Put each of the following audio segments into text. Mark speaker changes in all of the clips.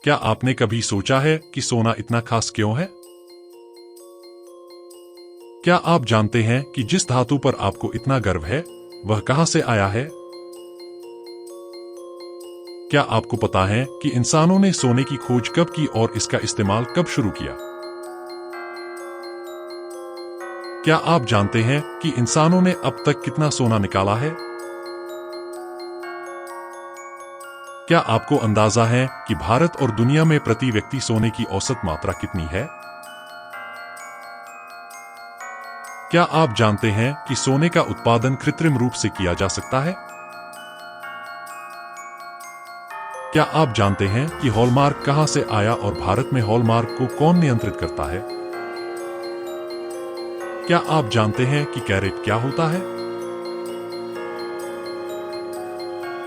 Speaker 1: क्या आपने कभी सोचा है कि सोना इतना खास क्यों है? क्या आप जानते हैं कि जिस धातु पर आपको इतना गर्व है, वह कहां से आया है? क्या आपको पता है कि इंसानों ने सोने की खोज कब की और इसका इस्तेमाल कब शुरू किया? क्या आप जानते हैं कि इंसानों ने अब तक कितना सोना निकाला है? क्या आपको अंदाजा है कि भारत और दुनिया में प्रति व्यक्ति सोने की औसत मात्रा कितनी है? क्या आप जानते हैं कि सोने का उत्पादन कृत्रिम रूप से किया जा सकता है? क्या आप जानते हैं कि हॉलमार्क कहां से आया और भारत में हॉलमार्क को कौन नियंत्रित करता है? क्या आप जानते हैं कि कैरेट क्या होता है?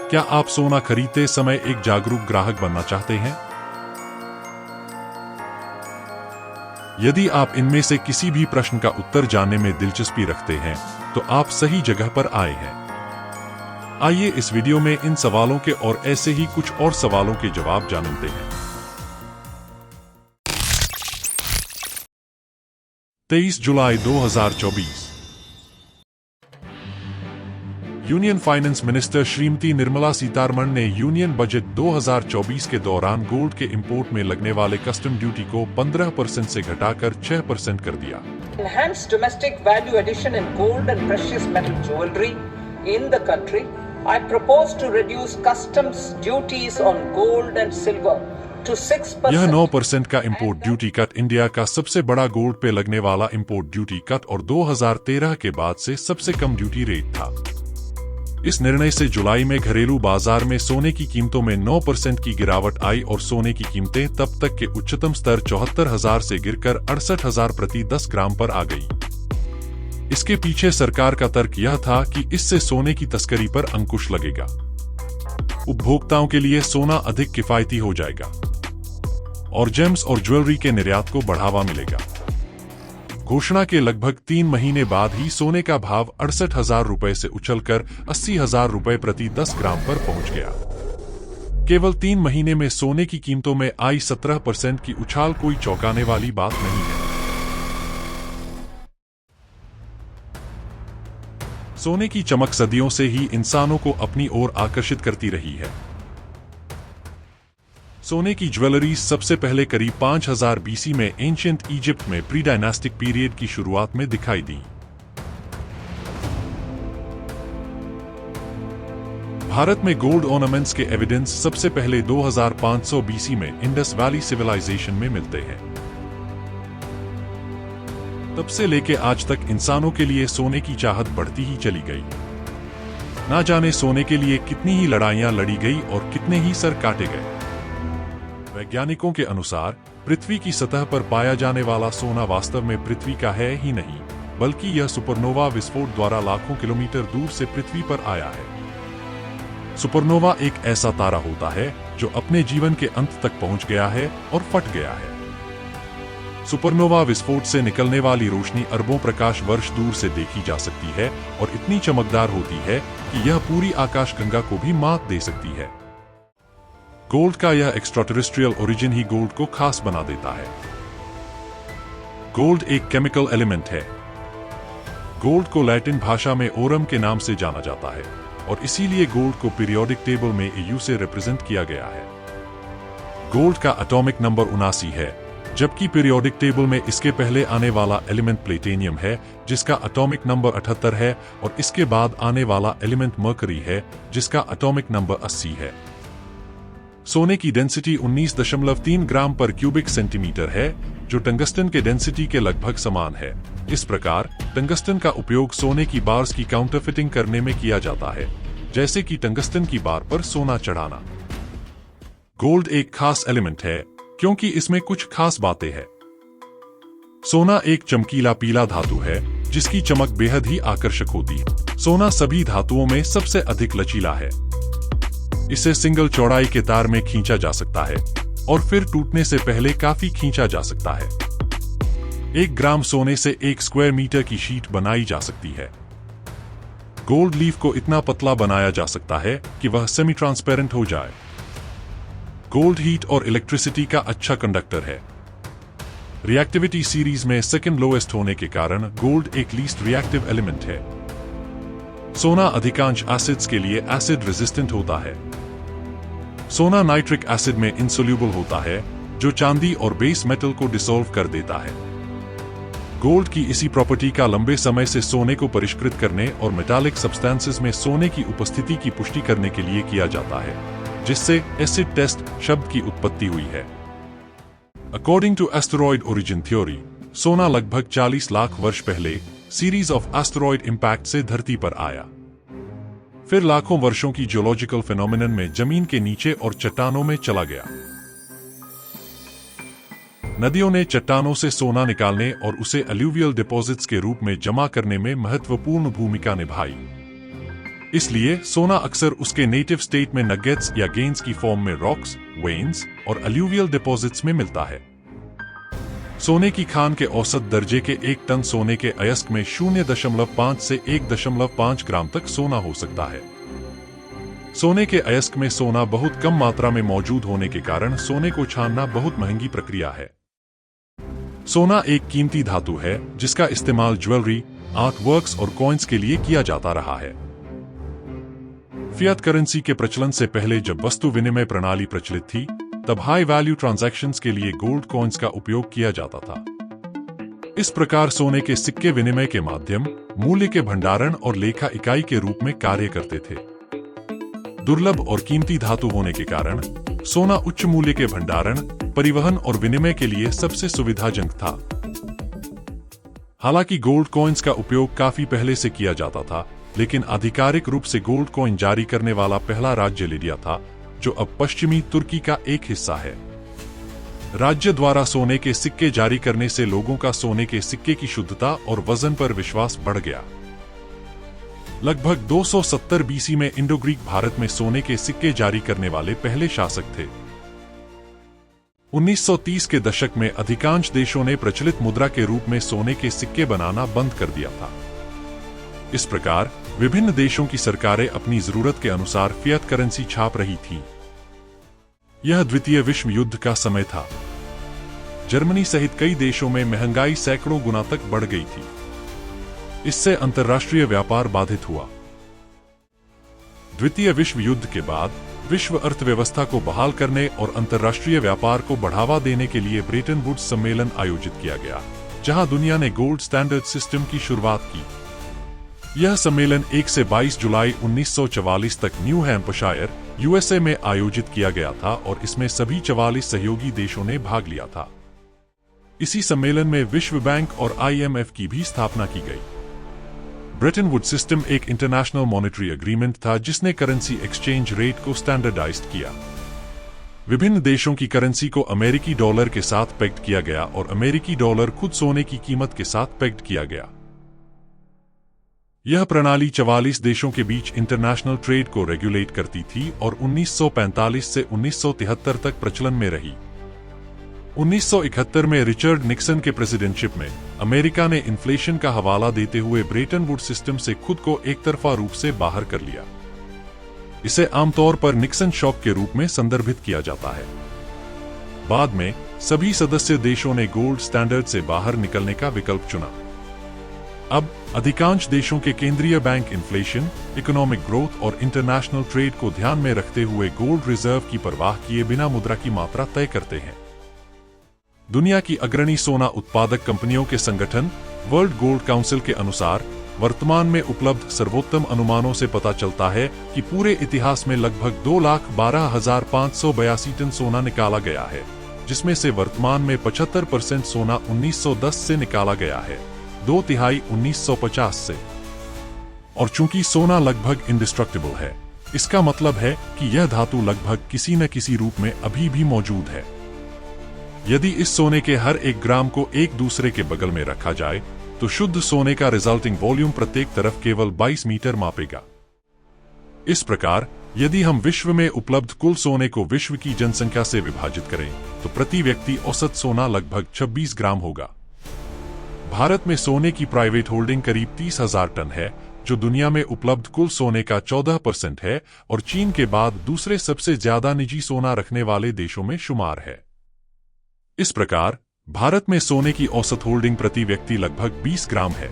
Speaker 1: क्या आप सोना खरीदते समय एक जागरूक ग्राहक बनना चाहते हैं? यदि आप इनमें से किसी भी प्रश्न का उत्तर जानने में दिलचस्पी रखते हैं, तो आप सही जगह पर आए हैं। आइए इस वीडियो में इन सवालों के और ऐसे ही कुछ और सवालों के जवाब जानते हैं। 23 जुलाई 2024। Union finance minister Shrimati Nirmala Sitharaman ने यूनियन बजट 2024 के दौरान गोल्ड के इंपोर्ट में लगने वाले कस्टम ड्यूटी को 15% से घटाकर 6% कर दिया।
Speaker 2: Enhanced domestic value addition in gold and precious metal jewelry in the country. I propose to reduce customs duties on gold and silver to 6%.
Speaker 1: यह 9% का इंपोर्ट ड्यूटी कट इंडिया का सबसे बड़ा गोल्ड पे लगने वाला इंपोर्ट ड्यूटी कट और 2013 के बाद से सबसे कम ड्यूटी रेट था। इस निर्णय से जुलाई में घरेलू बाजार में सोने की कीमतों में 9% की गिरावट आई और सोने की कीमतें तब तक के उच्चतम स्तर 74,000 से गिरकर 68,000 प्रति 10 ग्राम पर आ गई। इसके पीछे सरकार का तर्क यह था कि इससे सोने की तस्करी पर अंकुश लगेगा, उपभोक्ताओं के लिए सोना अधिक किफायती हो जाएगा और जेम्स और ज्वेलरी के निर्यात को बढ़ावा मिलेगा। घोषणा के लगभग 3 महीने बाद ही सोने का भाव 68,000 रुपए से उछलकर 80,000 रुपए प्रति 10 ग्राम पर पहुंच गया। केवल 3 महीने में सोने की कीमतों में आई 17% की उछाल कोई चौंकाने वाली बात नहीं है। सोने की चमक सदियों से ही इंसानों को अपनी ओर आकर्षित करती रही है। सोने की ज्वेलरी सबसे पहले करीब 5000 बीसी में एंशिएंट इजिप्ट में प्री डायनास्टिक पीरियड की शुरुआत में दिखाई दी। भारत में गोल्ड ऑर्नामेंट्स के एविडेंस सबसे पहले 2500 बीसी में इंडस वैली सिविलाइजेशन में मिलते हैं। तब से लेके आज तक इंसानों के लिए सोने की चाहत बढ़ती ही चली गई। ना जाने सोने के लिए कितनी ही लड़ाइयां लड़ी गई और कितने ही सर काटे गए। वैज्ञानिकों के अनुसार पृथ्वी की सतह पर पाया जाने वाला सोना वास्तव में पृथ्वी का है ही नहीं, बल्कि यह सुपरनोवा विस्फोट द्वारा लाखों किलोमीटर दूर से पृथ्वी पर आया है। सुपरनोवा एक ऐसा तारा होता है जो अपने जीवन के अंत तक पहुंच गया है और फट गया है। सुपरनोवा विस्फोट से निकलने वाली रोशनी अरबों प्रकाश वर्ष दूर से देखी जा सकती है और इतनी चमकदार होती है कि यह पूरी आकाशगंगा को भी मात दे सकती है। गोल्ड का यह एक्स्ट्राटेरेस्ट्रियल ओरिजिन ही गोल्ड को खास बना देता है। गोल्ड एक केमिकल एलिमेंट है। गोल्ड को लैटिन भाषा में ओरम के नाम से जाना जाता है और इसीलिए गोल्ड को पीरियोडिक टेबल में AU से रिप्रेजेंट किया गया है। गोल्ड का एटॉमिक नंबर 79 है, जबकि पीरियोडिक टेबल में इसके पहले आने वाला एलिमेंट प्लेटिनियम है जिसका एटॉमिक नंबर 78 है और इसके बाद आने वाला एलिमेंट मर्करी है जिसका एटॉमिक नंबर 80 है। सोने की डेंसिटी 19.3 ग्राम पर क्यूबिक सेंटीमीटर है, जो टंगस्टन के डेंसिटी के लगभग समान है। इस प्रकार टंगस्टन का उपयोग सोने की बार्स की काउंटरफिटिंग करने में किया जाता है, जैसे कि टंगस्टन की बार पर सोना चढ़ाना। गोल्ड एक खास एलिमेंट है क्योंकि इसमें कुछ खास बातें हैं। सोना एक चमकीला पीला धातु है जिसकी चमक बेहद ही आकर्षक होती है। सोना सभी धातुओं में सबसे अधिक लचीला है। इसे सिंगल चौड़ाई के तार में खींचा जा सकता है और फिर टूटने से पहले काफी खींचा जा सकता है। 1 ग्राम सोने से 1 स्क्वायर मीटर की शीट बनाई जा सकती है। गोल्ड लीफ को इतना पतला बनाया जा सकता है कि वह सेमी ट्रांसपेरेंट हो जाए। गोल्ड हीट और इलेक्ट्रिसिटी का अच्छा कंडक्टर है। रिएक्टिविटी सीरीज में सेकंड लोएस्ट होने के कारण गोल्ड एक लीस्ट रिएक्टिव एलिमेंट है। सोना अधिकांश एसिड्स के लिए एसिड रेजिस्टेंट होता है। सोना नाइट्रिक एसिड में इंसोल्यूबल होता है, जो चांदी और बेस मेटल को डिसॉल्व कर देता है। गोल्ड की इसी प्रॉपर्टी का लंबे समय से सोने को परिष्कृत करने और मेटालिक सब्सटेंसेस में सोने की उपस्थिति की पुष्टि करने के लिए किया जाता है, जिससे एसिड टेस्ट शब्द की उत्पत्ति हुई है। According to asteroid origin theory, सोना लगभग 40 लाख वर्ष पहले सीरीज ऑफ एस्टेरॉयड इंपैक्ट से धरती पर आया। फिर लाखों वर्षों की जियोलॉजिकल फिनोमिनन में जमीन के नीचे और चट्टानों में चला गया। नदियों ने चट्टानों से सोना निकालने और उसे अलूवियल डिपॉजिट्स के रूप में जमा करने में महत्वपूर्ण भूमिका निभाई। इसलिए सोना अक्सर उसके नेटिव स्टेट में नगेट्स या गेन्स की फॉर्म में रॉक्स, वेन्स और अलूवियल डिपॉजिट्स में मिलता है। सोने की खान के औसत दर्जे के 1 टन सोने के अयस्क में 0.5 से 1.5 ग्राम तक सोना हो सकता है। सोने के अयस्क में सोना बहुत कम मात्रा में मौजूद होने के कारण सोने को छानना बहुत महंगी प्रक्रिया है। सोना एक कीमती धातु है जिसका इस्तेमाल ज्वेलरी, आर्ट वर्क्स और कॉइन्स के लिए किया जाता रहा है। फिएट करेंसी के प्रचलन से पहले जब वस्तु विनिमय प्रणाली प्रचलित थी, तब हाई वैल्यू ट्रांजैक्शंस के लिए गोल्ड कॉइन्स का उपयोग किया जाता था। इस प्रकार सोने के सिक्के विनिमय के माध्यम, मूल्य के भंडारण और लेखा इकाई के रूप में कार्य करते थे। दुर्लभ और कीमती धातु होने के कारण सोना उच्च मूल्य के भंडारण, परिवहन और विनिमय के लिए सबसे सुविधाजनक था। हालांकि गोल्ड कॉइन्स का उपयोग काफी पहले से किया जाता था, लेकिन आधिकारिक रूप से गोल्ड कॉइन जारी करने वाला पहला राज्य लिडिया था, जो अब पश्चिमी तुर्की का एक हिस्सा है। राज्य द्वारा सोने के सिक्के जारी करने से लोगों का सोने के सिक्के की शुद्धता और वजन पर विश्वास बढ़ गया। लगभग 270 बीसी में इंडो ग्रीक भारत में सोने के सिक्के जारी करने वाले पहले शासक थे। 1930 के दशक में अधिकांश देशों ने प्रचलित मुद्रा के रूप में सोने के सिक्के बनाना बंद कर दिया था। इस प्रकार विभिन्न देशों की सरकारें अपनी जरूरत के अनुसार फिएट करेंसी छाप रही थीं। यह द्वितीय विश्व युद्ध का समय था। जर्मनी सहित कई देशों में महंगाई सैकड़ों गुना तक बढ़ गई थी। इससे अंतर्राष्ट्रीय व्यापार बाधित हुआ। द्वितीय विश्व युद्ध के बाद विश्व अर्थव्यवस्था को बहाल करने और अंतर्राष्ट्रीय व्यापार को बढ़ावा देने के लिए ब्रेटन वुड्स सम्मेलन आयोजित किया गया, जहां दुनिया ने गोल्ड स्टैंडर्ड सिस्टम की शुरुआत की। यह सम्मेलन 1 से 22 जुलाई 1944 तक न्यू हैम्पशायर, यूएसए में आयोजित किया गया था और इसमें सभी 44 सहयोगी देशों ने भाग लिया था। इसी सम्मेलन में विश्व बैंक और IMF की भी स्थापना की गई। ब्रेटन वुड्स सिस्टम एक इंटरनेशनल मॉनेटरी एग्रीमेंट था जिसने करेंसी एक्सचेंज रेट को स्टैंडर्डाइज्ड किया। विभिन्न देशों की करेंसी को अमेरिकी डॉलर के साथ पेग्ड किया गया और अमेरिकी डॉलर खुद सोने की कीमत के साथ पेग्ड किया गया। यह प्रणाली 44 देशों के बीच इंटरनेशनल ट्रेड को रेगुलेट करती थी और 1945 से 1973 तक प्रचलन में रही। 1971 में रिचर्ड निक्सन के प्रेसिडेंटशिप में अमेरिका ने इन्फ्लेशन का हवाला देते हुए ब्रेटन वुड्स सिस्टम से खुद को एकतरफा रूप से बाहर कर लिया। इसे आमतौर पर निक्सन शॉक के रूप में संदर्भित किया जाता है। बाद में सभी सदस्य देशों ने गोल्ड स्टैंडर्ड से बाहर निकलने का विकल्प चुना। अब अधिकांश देशों के केंद्रीय बैंक इन्फ्लेशन, इकोनॉमिक ग्रोथ और इंटरनेशनल ट्रेड को ध्यान में रखते हुए गोल्ड रिजर्व की परवाह किए बिना मुद्रा की मात्रा तय करते हैं। दुनिया की अग्रणी सोना उत्पादक कंपनियों के संगठन वर्ल्ड गोल्ड काउंसिल के अनुसार वर्तमान में उपलब्ध सर्वोत्तम अनुमानों से पता चलता है कि पूरे इतिहास में लगभग 2,12,582 टन सोना निकाला गया है, जिसमें से वर्तमान में 75% सोना 1910 से निकाला गया है, 2/3 1950 से। और चूंकि सोना लगभग इंडिस्ट्रक्टिबल है, इसका मतलब है कि यह धातु लगभग किसी न किसी रूप में अभी भी मौजूद है। यदि इस सोने के हर एक ग्राम को एक दूसरे के बगल में रखा जाए तो शुद्ध सोने का रिजल्टिंग वॉल्यूम प्रत्येक तरफ केवल 22 मीटर मापेगा। इस प्रकार यदि हम विश्व में उपलब्ध कुल सोने को विश्व की जनसंख्या से विभाजित करें तो प्रति व्यक्ति औसत सोना लगभग 26 ग्राम होगा। भारत में सोने की प्राइवेट होल्डिंग करीब 30,000 टन है, जो दुनिया में उपलब्ध कुल सोने का 14% है और चीन के बाद दूसरे सबसे ज्यादा निजी सोना रखने वाले देशों में शुमार है। इस प्रकार भारत में सोने की औसत होल्डिंग प्रति व्यक्ति लगभग 20 ग्राम है।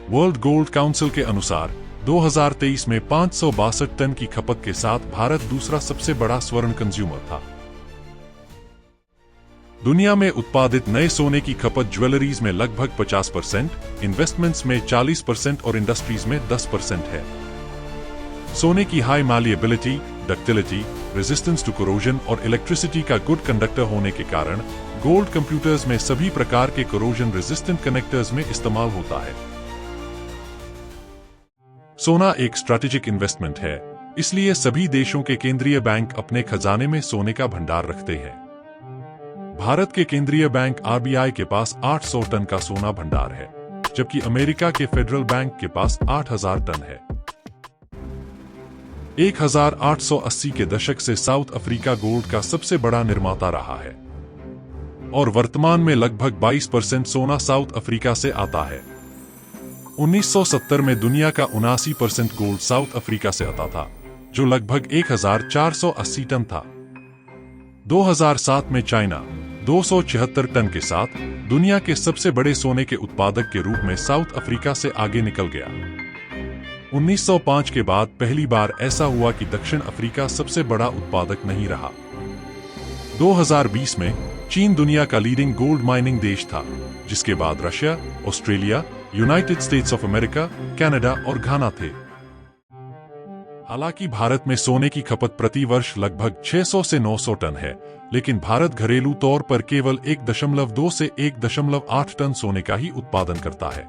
Speaker 1: वर्ल्ड गोल्ड काउंसिल के अनुसार 2023 में 562 टन की खपत के साथ भारत दूसरा सबसे बड़ा स्वर्ण कंज्यूमर था। दुनिया में उत्पादित नए सोने की खपत ज्वेलरीज में लगभग 50%, इन्वेस्टमेंट्स में 40% और इंडस्ट्रीज में 10% है। सोने की high malleability, ductility, resistance to corrosion और इलेक्ट्रिसिटी का गुड कंडक्टर होने के कारण गोल्ड कंप्यूटर्स में सभी प्रकार के कोरोजन रेजिस्टेंट कनेक्टर्स में इस्तेमाल होता है। सोना एक स्ट्रैटेजिक इन्वेस्टमेंट है, इसलिए सभी देशों के केंद्रीय बैंक अपने खजाने में सोने का भंडार रखते हैं। भारत के केंद्रीय बैंक आरबीआई के पास 800 टन का सोना भंडार है, जबकि अमेरिका के फेडरल बैंक के पास 8000 टन है। 1880 के दशक से साउथ अफ्रीका गोल्ड का सबसे बड़ा निर्माता रहा है और वर्तमान में लगभग 22% सोना साउथ अफ्रीका से आता है। 1970 में दुनिया का 79% गोल्ड साउथ अफ्रीका से आता था, जो लगभग 1480 टन था। 2007 में चाइना 276 टन के साथ दुनिया के सबसे बड़े सोने के उत्पादक के रूप में साउथ अफ्रीका से आगे निकल गया। 1905 के बाद पहली बार ऐसा हुआ कि दक्षिण अफ्रीका सबसे बड़ा उत्पादक नहीं रहा। 2020 में चीन दुनिया का लीडिंग गोल्ड माइनिंग देश था, जिसके बाद Russia, Australia, United states of America, Canada और घाना थे। हालांकि भारत में सोने की खपत प्रति वर्ष लगभग 600 से 900 टन है, लेकिन भारत घरेलू तौर पर केवल 1.2 से 1.8 टन सोने का ही उत्पादन करता है।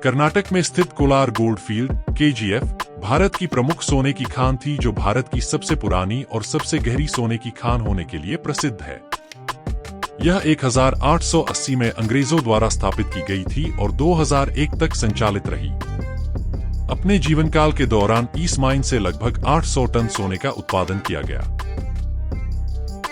Speaker 1: कर्नाटक में स्थित Kolar gold field (KGF) Bharat की प्रमुख सोने की खान थी, जो भारत की सबसे पुरानी और सबसे गहरी सोने की खान होने के लिए प्रसिद्ध है। यह 1880 में अंग्रेजों द्वारा स्थापित की गई थी और 2001 तक संचालित रही। अपने जीवनकाल के दौरान इस माइन से लगभग 800 टन सोने का उत्पादन किया गया।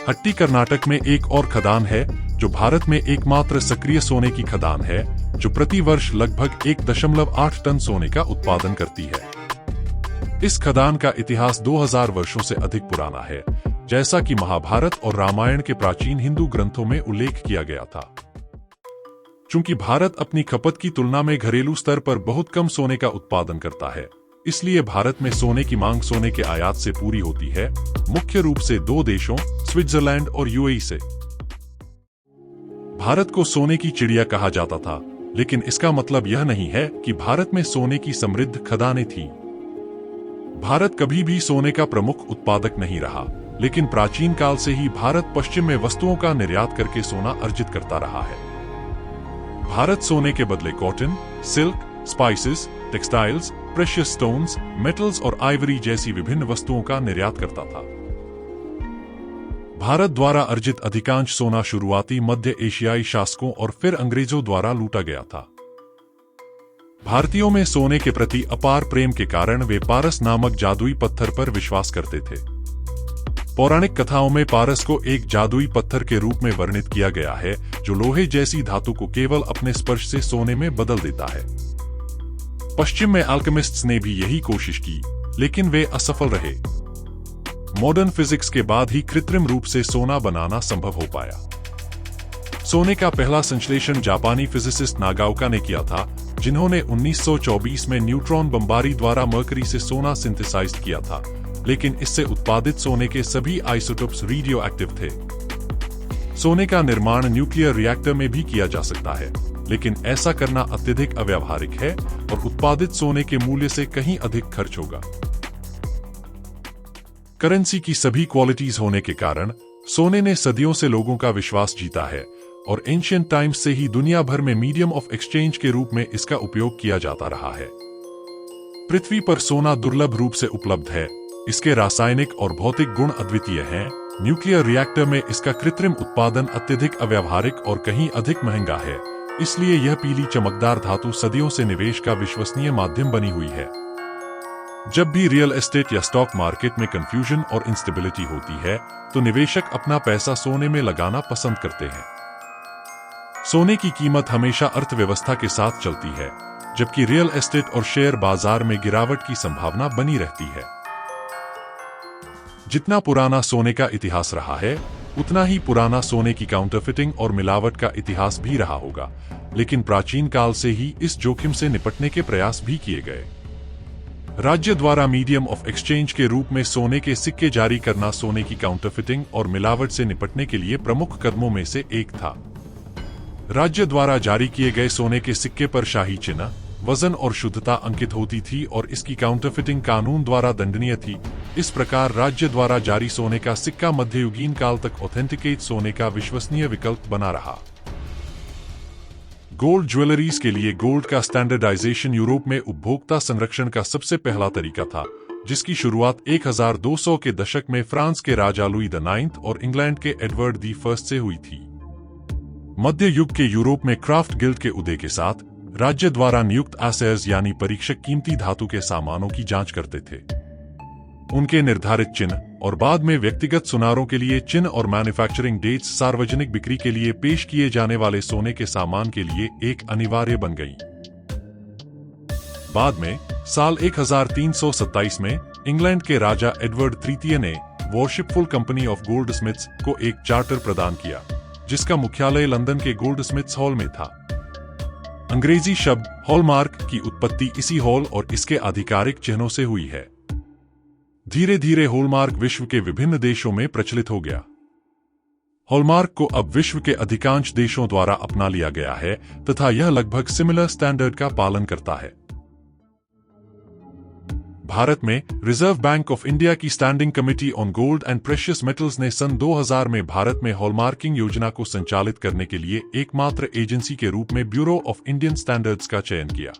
Speaker 1: हट्टी कर्नाटक में एक और खदान है, जो भारत में एकमात्र सक्रिय सोने की खदान है, जो प्रति वर्ष लगभग 1.8 टन सोने का उत्पादन करती है। इस खदान का इतिहास 2000 वर्षों से अधिक पुराना है, जैसा कि महाभारत और रामायण के प्राचीन हिंदू ग्रंथों में उल्लेख किया गया था। चूंकि भारत अपनी खपत की तुलना में घरेलू स्तर पर बहुत कम सोने का उत्पादन करता है, इसलिए भारत में सोने की मांग सोने के आयात से पूरी होती है, मुख्य रूप से दो देशों स्विट्जरलैंड और यूएई से। भारत को सोने की चिड़िया कहा जाता था, लेकिन इसका मतलब यह नहीं है कि भारत में सोने की समृद्ध खदानें थीं। भारत कभी भी सोने का प्रमुख उत्पादक नहीं रहा, लेकिन प्राचीन काल से ही भारत पश्चिम में वस्तुओं का निर्यात करके सोना अर्जित करता रहा है। भारत सोने के बदले cotton, silk, spices, textiles, precious stones, metals और आइवरी जैसी विभिन्न वस्तुओं का निर्यात करता था। भारत द्वारा अर्जित अधिकांश सोना शुरुआती मध्य एशियाई शासकों और फिर अंग्रेजों द्वारा लूटा गया था। भारतीयों में सोने के प्रति अपार प्रेम के कारण वे पारस नामक जादुई पत्थर पर विश्वास करते थे। पौराणिक कथाओं में पारस को एक जादुई पत्थर के रूप में वर्णित किया गया है, जो लोहे जैसी धातु को केवल अपने स्पर्श से सोने में बदल देता है। पश्चिम में अल्केमिस्ट्स ने भी यही कोशिश की, लेकिन वे असफल रहे। मॉडर्न फिजिक्स के बाद ही कृत्रिम रूप से सोना बनाना संभव हो पाया। सोने का पहला संश्लेषण जापानी फिजिसिस्ट नागाओका ने किया था, जिन्होंने 1924 में न्यूट्रॉन बमबारी द्वारा मरकरी से सोना सिंथेसाइज किया था, लेकिन इससे उत्पादित सोने के सभी आइसोटोप्स रेडियो एक्टिव थे। सोने का निर्माण न्यूक्लियर रिएक्टर में भी किया जा सकता है, लेकिन ऐसा करना अत्यधिक अव्यावहारिक है और उत्पादित सोने के मूल्य से कहीं अधिक खर्च होगा। करेंसी की सभी क्वालिटीज होने के कारण सोने ने सदियों से लोगों का विश्वास जीता है और एंशिएंट टाइम्स से ही दुनिया भर में मीडियम ऑफ एक्सचेंज के रूप में इसका उपयोग किया जाता रहा है। पृथ्वी पर सोना दुर्लभ रूप से उपलब्ध है। इसके रासायनिक और भौतिक गुण अद्वितीय हैं। न्यूक्लियर रिएक्टर में इसका कृत्रिम उत्पादन अत्यधिक अव्यावहारिक और कहीं अधिक महंगा है, इसलिए यह पीली चमकदार धातु सदियों से निवेश का विश्वसनीय माध्यम बनी हुई है। जब भी रियल एस्टेट या स्टॉक मार्केट में कंफ्यूजन और इंस्टेबिलिटी होती है, तो निवेशक अपना पैसा सोने में लगाना पसंद करते हैं। सोने की कीमत हमेशा अर्थव्यवस्था के साथ चलती है। जबकि रियल एस्टेट और शेयर बाजार में गिरावट की संभावना बनी रहती है। जितना पुराना सोने का इतिहास रहा है, उतना ही पुराना सोने की काउंटरफिटिंग और मिलावट का इतिहास भी रहा होगा, लेकिन प्राचीन काल से ही इस जोखिम से निपटने के प्रयास भी किए गए। राज्य द्वारा मीडियम ऑफ एक्सचेंज के रूप में सोने के सिक्के जारी करना सोने की काउंटरफिटिंग और मिलावट से निपटने के लिए प्रमुख कदमों में से एक था। राज्य द्वारा जारी किए गए सोने के सिक्के पर शाही चिन्ह, वजन और शुद्धता अंकित होती थी और इसकी काउंटरफिटिंग कानून द्वारा दंडनीय थी। इस प्रकार राज्य द्वारा जारी सोने का सिक्का मध्ययुगीन काल तक ऑथेंटिकेट सोने का विश्वसनीय विकल्प बना रहा। गोल्ड ज्वेलरीज के लिए गोल्ड का स्टैंडर्डाइजेशन यूरोप में उपभोक्ता संरक्षण का सबसे पहला तरीका था, जिसकी शुरुआत 1200 के दशक में फ्रांस के राजा लुई द 9th और इंग्लैंड के एडवर्ड दी फर्स्ट से हुई थी। मध्य युग के यूरोप में क्राफ्ट गिल्ड के उदय के साथ राज्य द्वारा नियुक्त एसेयर्स यानी परीक्षक कीमती धातु के सामानों की जांच करते थे। उनके निर्धारित चिन्ह और बाद में व्यक्तिगत सुनारों के लिए चिन्ह और मैन्युफैक्चरिंग डेट्स सार्वजनिक बिक्री के लिए पेश किए जाने वाले सोने के सामान के लिए एक अनिवार्य बन गई। बाद में साल 1327 में इंग्लैंड के राजा एडवर्ड तृतीय ने वॉरशिपफुल कंपनी ऑफ गोल्डस्मिथ्स को एक चार्टर प्रदान किया, जिसका मुख्यालय लंदन के गोल्डस्मिथ्स हॉल में था। अंग्रेजी शब्द हॉलमार्क की उत्पत्ति इसी हॉल और इसके आधिकारिक चिन्हों से हुई है। धीरे धीरे हॉलमार्क विश्व के विभिन्न देशों में प्रचलित हो गया। हॉलमार्क को अब विश्व के अधिकांश देशों द्वारा अपना लिया गया है तथा यह लगभग सिमिलर स्टैंडर्ड का पालन करता है। भारत में रिजर्व बैंक ऑफ इंडिया की standing committee on gold and precious metals ने सन 2000 में भारत में हॉलमार्किंग योजना को संचालित करने के लिए एकमात्र एजेंसी के रूप में ब्यूरो ऑफ इंडियन स्टैंडर्ड्स का चयन किया।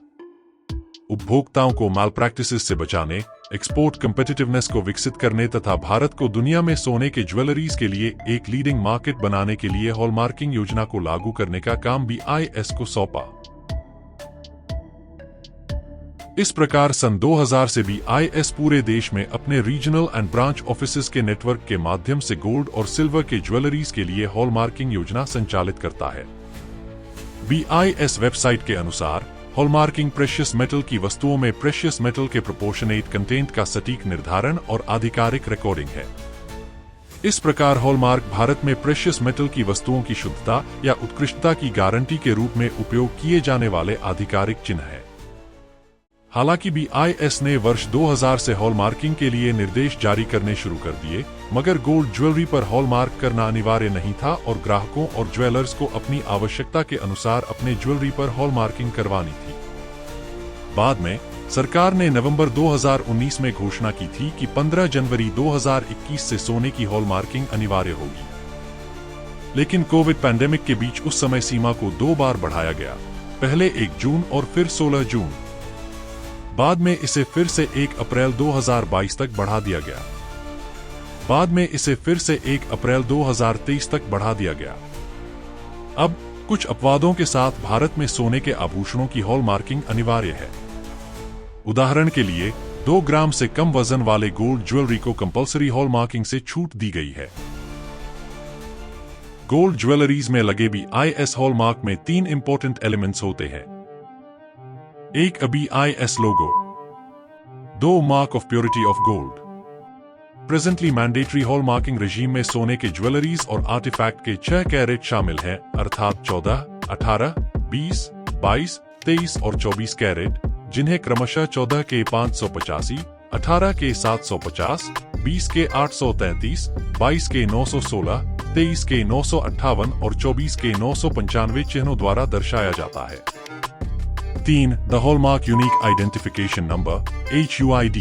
Speaker 1: उपभोक्ताओं को माल प्रैक्टिसेस से बचाने, एक्सपोर्ट कम्पिटिटिवनेस को विकसित करने तथा भारत को दुनिया में सोने के ज्वेलरीज के लिए एक लीडिंग मार्केट बनाने के लिए हॉलमार्किंग योजना को लागू करने का काम BIS को सौंपा। इस प्रकार सन 2000 से BIS पूरे देश में अपने रीजनल एंड ब्रांच ऑफिसेज के नेटवर्क के माध्यम से गोल्ड और सिल्वर के ज्वेलरीज के लिए हॉलमार्किंग योजना संचालित करता है। BIS वेबसाइट के अनुसार हॉलमार्किंग प्रेशियस मेटल की वस्तुओं में प्रेशियस मेटल के प्रोपोर्शनेट कंटेंट का सटीक निर्धारण और आधिकारिक रिकॉर्डिंग है। इस प्रकार हॉलमार्क भारत में प्रेशियस मेटल की वस्तुओं की शुद्धता या उत्कृष्टता की गारंटी के रूप में उपयोग किए जाने वाले आधिकारिक चिन्ह है। हालांकि BIS ने वर्ष 2000 से हॉलमार्किंग के लिए निर्देश जारी करने शुरू कर दिए, मगर गोल्ड ज्वेलरी पर हॉलमार्क करना अनिवार्य नहीं था और ग्राहकों और ज्वेलर्स को अपनी आवश्यकता के अनुसार अपने ज्वेलरी पर हॉलमार्किंग करवानी थी। बाद में सरकार ने नवंबर 2019 में घोषणा की थी कि 15 जनवरी 2021 से सोने की हॉलमार्किंग अनिवार्य होगी। लेकिन कोविड पैंडेमिक के बीच उस समय सीमा को 2 बार बढ़ाया गया, पहले 1 जून और फिर 16 जून। बाद में इसे फिर से 1 अप्रैल 2022 तक बढ़ा दिया गया। बाद में इसे फिर से 1 अप्रैल 2023 तक बढ़ा दिया गया। अब कुछ अपवादों के साथ भारत में सोने के आभूषणों की हॉलमार्किंग अनिवार्य है। उदाहरण के लिए 2 ग्राम से कम वजन वाले गोल्ड ज्वेलरी को कंपल्सरी हॉलमार्किंग से छूट दी गई है। गोल्ड ज्वेलरीज में लगे BIS हॉलमार्क में 3 इंपॉर्टेंट एलिमेंट्स होते हैं। 1 BIS logo, 2 mark of purity of gold. Presently mandatory hallmarking regime में सोने के ज्वेलरीज और आर्टिफैक्ट के 6 कैरेट शामिल हैं, अर्थात 14, 18, 20, 22, 23 और 24 कैरेट, जिन्हें क्रमशः 14 के 585, 18 के 750, 20 के 833, 22 के 916, 23 के 958 और 24 के 995 चिन्हों द्वारा दर्शाया जाता है। 3 the hallmark unique identification number HUID।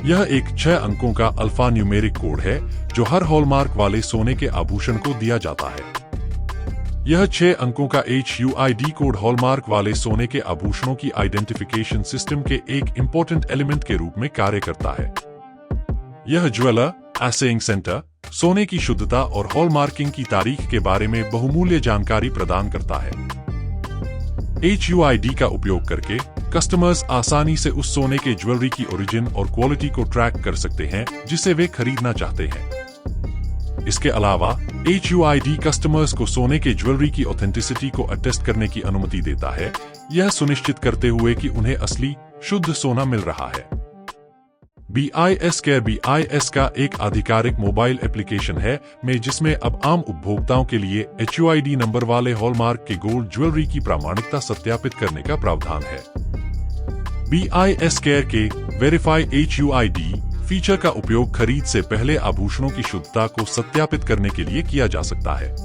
Speaker 1: यह एक 6 अंकों का अल्फा न्यूमेरिक कोड है जो हर हॉलमार्क वाले सोने के आभूषण को दिया जाता है। यह 6 अंकों का HUID कोड हॉलमार्क वाले सोने के आभूषणों की आइडेंटिफिकेशन सिस्टम के एक इंपॉर्टेंट एलिमेंट के रूप में कार्य करता है। यह ज्वेलर, एसेइंग सेंटर, सोने की शुद्धता और हॉलमार्किंग की तारीख के बारे में बहुमूल्य जानकारी प्रदान करता है। HUID का उपयोग करके कस्टमर्स आसानी से उस सोने के ज्वेलरी की ओरिजिन और क्वालिटी को ट्रैक कर सकते हैं जिसे वे खरीदना चाहते हैं। इसके अलावा HUID कस्टमर्स को सोने के ज्वेलरी की ऑथेंटिसिटी को अटेस्ट करने की अनुमति देता है, यह सुनिश्चित करते हुए कि उन्हें असली शुद्ध सोना मिल रहा है। BIS केयर BIS का एक आधिकारिक मोबाइल एप्लीकेशन है जिसमें अब आम उपभोक्ताओं के लिए HUID नंबर वाले हॉलमार्क के गोल्ड ज्वेलरी की प्रामाणिकता सत्यापित करने का प्रावधान है। BIS केयर के वेरीफाई HUID फीचर का उपयोग खरीद से पहले आभूषणों की शुद्धता को सत्यापित करने के लिए किया जा सकता है।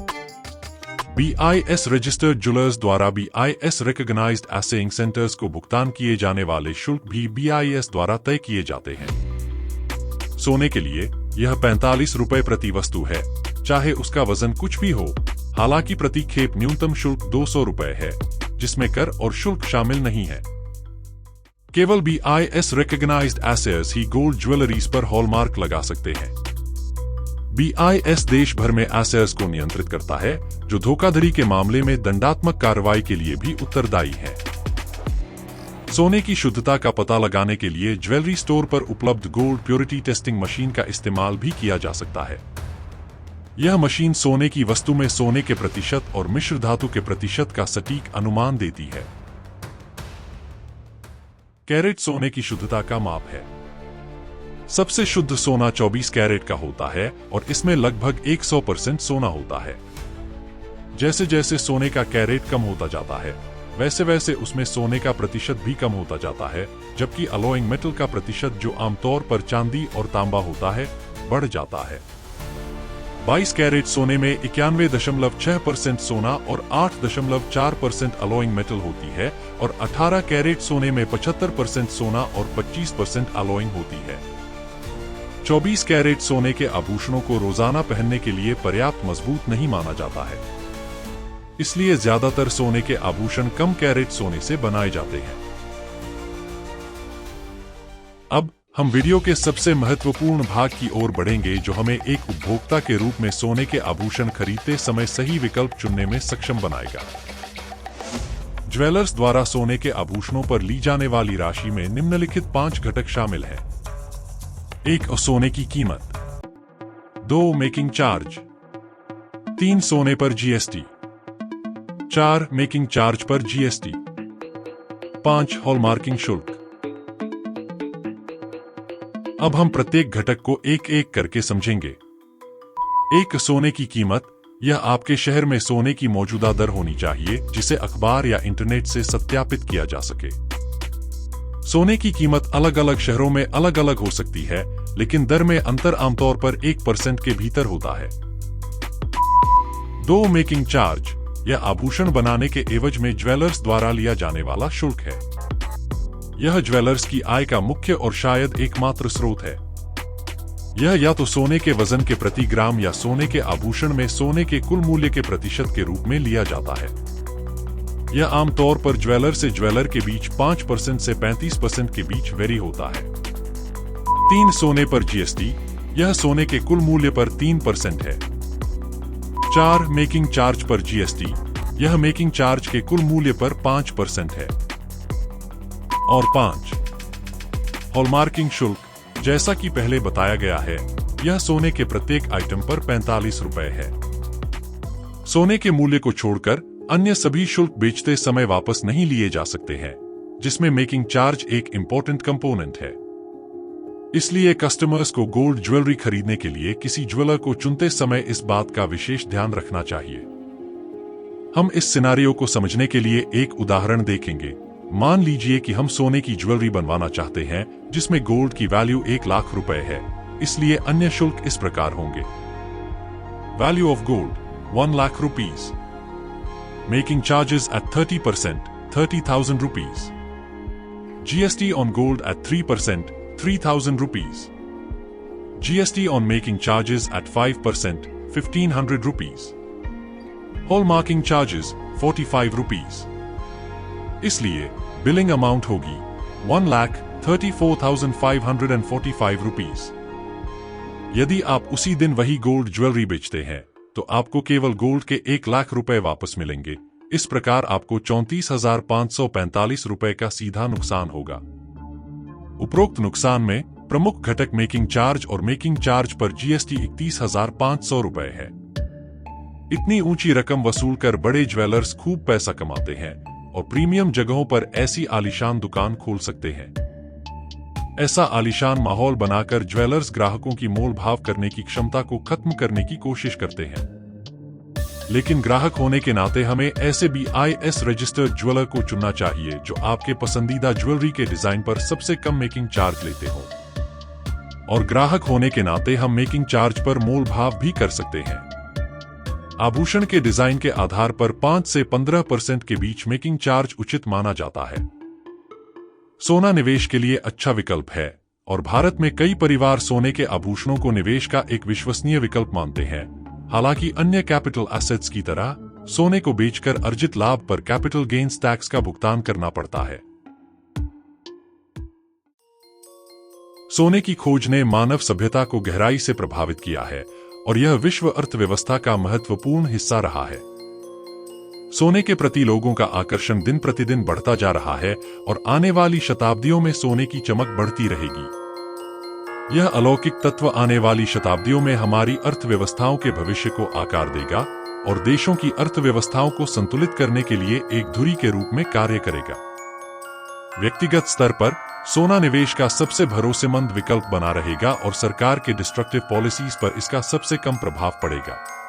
Speaker 1: BIS रजिस्टर्ड ज्वेलर्स द्वारा BIS रिकॉग्नाइज्ड एसेइंग सेंटर्स को भुगतान किए जाने वाले शुल्क भी BIS द्वारा तय किए जाते हैं। सोने के लिए यह 45 रुपए प्रति वस्तु है, चाहे उसका वजन कुछ भी हो। हालांकि प्रति खेप न्यूनतम शुल्क 200 रुपए है, जिसमें कर और शुल्क शामिल नहीं है। केवल BIS रिकॉग्नाइज्ड एसेयर्स ही गोल्ड ज्वेलरीज पर हॉलमार्क लगा सकते हैं। BIS देश भर में एसेयर्स को नियंत्रित करता है, जो धोखाधड़ी के मामले में दंडात्मक कार्रवाई के लिए भी उत्तरदायी है। सोने की शुद्धता का पता लगाने के लिए ज्वेलरी स्टोर पर उपलब्ध गोल्ड प्योरिटी टेस्टिंग मशीन का इस्तेमाल भी किया जा सकता है। यह मशीन सोने की वस्तु में सोने के प्रतिशत और मिश्र धातु के प्रतिशत का सटीक अनुमान देती है। कैरेट सोने की शुद्धता का माप है। सबसे शुद्ध सोना 24 कैरेट का होता है और इसमें लगभग 100% सोना होता है। जैसे जैसे सोने का कैरेट कम होता जाता है, वैसे वैसे उसमें सोने का प्रतिशत भी कम होता जाता है, जबकि अलॉइंग मेटल का प्रतिशत, जो आमतौर पर चांदी और तांबा होता है, बढ़ जाता है। 22 कैरेट सोने में 91.6% सोना और 8.4% अलॉइंग मेटल होती है और 18 कैरेट सोने में 75% सोना और 25% अलॉइंग होती है। 24 कैरेट सोने के आभूषणों को रोजाना पहनने के लिए पर्याप्त मजबूत नहीं माना जाता है, इसलिए ज्यादातर सोने के आभूषण कम कैरेट सोने से बनाए जाते हैं। अब हम वीडियो के सबसे महत्वपूर्ण भाग की ओर बढ़ेंगे, जो हमें एक उपभोक्ता के रूप में सोने के आभूषण खरीदते समय सही विकल्प चुनने में सक्षम बनाएगा। ज्वेलर्स द्वारा सोने के आभूषणों पर ली जाने वाली राशि में निम्नलिखित 5 घटक शामिल हैं। 1. सोने की कीमत। 2. Making charge. 3. सोने पर GST। 4. मेकिंग चार्ज पर GST। 5. हॉलमार्किंग शुल्क। अब हम प्रत्येक घटक को एक एक करके समझेंगे। 1. सोने की कीमत। यह आपके शहर में सोने की मौजूदा दर होनी चाहिए, जिसे अखबार या इंटरनेट से सत्यापित किया जा सके। सोने की कीमत अलग अलग शहरों में अलग अलग हो सकती है, लेकिन दर में अंतर आमतौर पर 1% के भीतर होता है। 2. Making charge. यह आभूषण बनाने के एवज में ज्वेलर्स द्वारा लिया जाने वाला शुल्क है। यह ज्वेलर्स की आय का मुख्य और शायद एकमात्र स्रोत है। यह या तो सोने के वजन के प्रति ग्राम या सोने के आभूषण में सोने के कुल मूल्य के प्रतिशत के रूप में लिया जाता है। यह आमतौर पर ज्वेलर से ज्वेलर के बीच 5% से 35% के बीच वेरी होता है। 3. सोने पर GST। यह सोने के कुल मूल्य पर 3% है। 4. मेकिंग चार्ज पर GST। यह मेकिंग चार्ज के कुल मूल्य पर 5% है। और 5. हॉलमार्किंग शुल्क। जैसा कि पहले बताया गया है, यह सोने के प्रत्येक आइटम पर 45 रुपए है। सोने के मूल्य को छोड़कर अन्य सभी शुल्क बेचते समय वापस नहीं लिए जा सकते हैं, जिसमें मेकिंग चार्ज एक इंपॉर्टेंट कंपोनेंट है। इसलिए कस्टमर्स को गोल्ड ज्वेलरी खरीदने के लिए किसी ज्वेलर को चुनते समय इस बात का विशेष ध्यान रखना चाहिए। हम इस सिनारियो को समझने के लिए एक उदाहरण देखेंगे। मान लीजिए कि हम सोने की ज्वेलरी बनवाना चाहते हैं, जिसमें गोल्ड की वैल्यू 1 लाख रुपए है, इसलिए अन्य शुल्क इस प्रकार होंगे। Value of gold 1 lakh rupees. Making charges at 30%, 30,000 rupees. GST on gold at 3%, 3,000 rupees. GST on making charges at 5%, 1,500 rupees. Hallmarking charges 45 rupees. इसलिए बिलिंग अमाउंट होगी 1,34,545 rupees. यदि आप उसी दिन वही गोल्ड ज्वेलरी बेचते हैं, तो आपको केवल गोल्ड के 1 लाख रुपए वापस मिलेंगे। इस प्रकार आपको 34,545 रुपए का सीधा नुकसान होगा। उपरोक्त नुकसान में प्रमुख घटक मेकिंग चार्ज और मेकिंग चार्ज पर GST 31,500 रुपए है। इतनी ऊंची रकम वसूल कर बड़े ज्वेलर्स खूब पैसा कमाते हैं और प्रीमियम जगहों पर ऐसी आलीशान दुकान खोल सकते हैं। ऐसा आलीशान माहौल बनाकर ज्वेलर्स ग्राहकों की मोल भाव करने की क्षमता को खत्म करने की कोशिश करते हैं। लेकिन ग्राहक होने के नाते हमें ऐसे BIS रजिस्टर्ड ज्वेलर को चुनना चाहिए जो आपके पसंदीदा ज्वेलरी के डिजाइन पर सबसे कम मेकिंग चार्ज लेते हो। और ग्राहक होने के नाते हम मेकिंग चार्ज पर मोल भाव भी कर सकते हैं। आभूषण के डिजाइन के आधार पर 5 से 15% के बीच मेकिंग चार्ज उचित माना जाता है। सोना निवेश के लिए अच्छा विकल्प है और भारत में कई परिवार सोने के आभूषणों को निवेश का एक विश्वसनीय विकल्प मानते हैं। हालांकि अन्य कैपिटल एसेट्स की तरह सोने को बेचकर अर्जित लाभ पर कैपिटल गेन्स टैक्स का भुगतान करना पड़ता है। सोने की खोज ने मानव सभ्यता को गहराई से प्रभावित किया है और यह विश्व अर्थव्यवस्था का महत्वपूर्ण हिस्सा रहा है। सोने के प्रति लोगों का आकर्षण दिन प्रतिदिन बढ़ता जा रहा है और आने वाली शताब्दियों में सोने की चमक बढ़ती रहेगी। यह अलौकिक तत्व आने वाली शताब्दियों में हमारी अर्थव्यवस्थाओं के भविष्य को आकार देगा और देशों की अर्थव्यवस्थाओं को संतुलित करने के लिए एक धुरी के रूप में कार्य करेगा। व्यक्तिगत स्तर पर सोना निवेश का सबसे भरोसेमंद विकल्प बना रहेगा और सरकार के डिस्ट्रक्टिव पॉलिसीज पर इसका सबसे कम प्रभाव पड़ेगा।